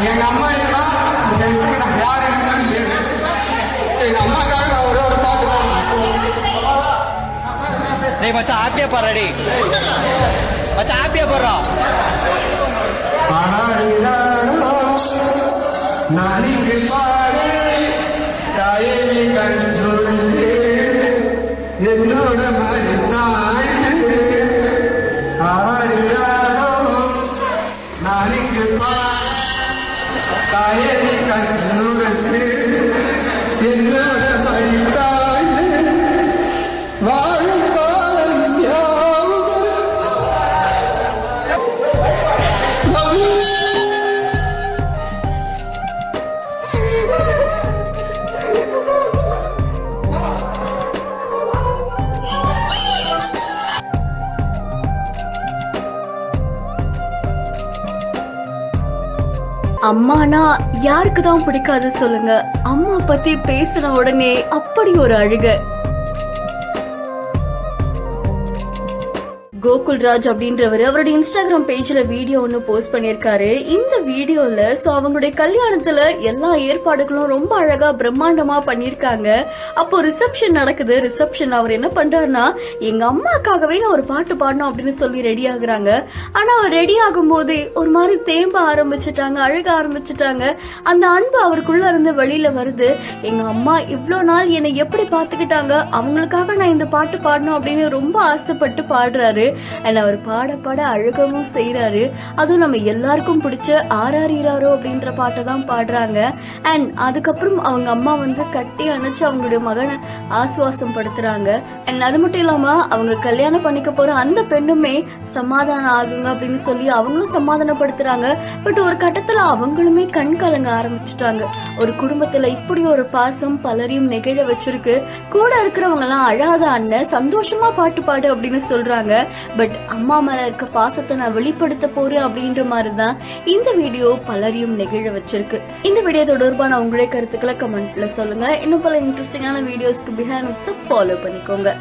எங்க அம்மா இல்லைன்னா யாரு எங்க அம்மாக்காக நான் ஒரு பாட்டு டேய் மச்சான் ஹாப்பியா பாடுறா டேய் மச்சான் ஹாப்பியா பாடுறா நாளைக்கு பாடு தாயை கண்டு என்னோட மறுநாள் நாளைக்கு பாடு தாயை கண்டு என்னோட மறுநாள் வாழும் காலம் யாவும் அம்மானா யாருக்கு தான் பிடிக்காது சொல்லுங்க. அம்மா பத்தி பேசின உடனே அப்படி ஒரு அழுக. கோகுல்ராஜ் அப்படின்றவர் அவருடைய இன்ஸ்டாகிராம் பேஜ்ல வீடியோ ஒன்னு போஸ்ட் பண்ணிருக்காரு. இந்த வீடியோல அவங்களுடைய கல்யாணத்துல எல்லா ஏற்பாடுகளும் ரொம்ப அழகா பிரம்மாண்டமா பண்ணிருக்காங்க. அப்போ ரிசப்ஷன் நடக்குது. ரிசப்ஷன் அவர் என்ன பண்றாருன்னா, எங்க அம்மாக்காகவே நான் ஒரு பாட்டு பாடணும் அப்படின்னு சொல்லி ரெடி ஆகுறாங்க. ஆனா அவர் ரெடி ஆகும் போதே ஒரு மாதிரி தேம்ப ஆரம்பிச்சுட்டாங்க, அழுக ஆரம்பிச்சுட்டாங்க. அந்த அன்பு அவருக்குள்ள இருந்து வெளியில வருது. எங்க அம்மா இவ்வளோ நாள் என்னை எப்படி பாத்துக்கிட்டாங்க, அவங்களுக்காக நான் இந்த பாட்டு பாடணும் அப்படின்னு ரொம்ப ஆசைப்பட்டு பாடுறாரு. அண்ட் அவர் பாட பாட அழுகவும் செய்யறாரு. அதுவும் நம்ம எல்லாருக்கும் பிடிச்ச ஆராரிராரோ அப்படின்ற பாட்டை தான் பாடுறாங்க. அண்ட் அதுக்கப்புறம் அவங்க அம்மா வந்து கட்டி அணைச்சு அவங்களுடைய மகனை ஆசுவாசம் படுத்துறாங்க. அண்ட் அது மட்டும் இல்லாம அவங்க கல்யாணம் பண்ணிக்க போற அந்த பெண்ணுமே சமாதானம் ஆகுங்க அப்படின்னு சொல்லி அவங்களும் சமாதானப்படுத்துறாங்க. பட் ஒரு கட்டத்துல அவங்களுமே கண் கலங்க ஆரம்பிச்சுட்டாங்க. ஒரு குடும்பத்துல இப்படி ஒரு பாசம் பலரையும் நெகிழ வச்சிருக்கு. கூட இருக்கிறவங்க எல்லாம் அழாத அண்ணன் சந்தோஷமா பாட்டு பாடு அப்படின்னு சொல்றாங்க. பட் அம்மா மேல இருக்க பாசத்தை நான் வெளிப்படுத்த போறேன் அப்படின்ற மாதிரிதான் இந்த வீடியோ பலரையும் நெகிழ வச்சிருக்கு. இந்த வீடியோ தொடர்பான உங்களுடைய கருத்துக்களை கமெண்ட்ல சொல்லுங்க. இன்னும் பல இன்ட்ரெஸ்டிங்கான வீடியோஸ்க்கு பிஹைண்ட் ஃபாலோ பண்ணிக்கோங்க.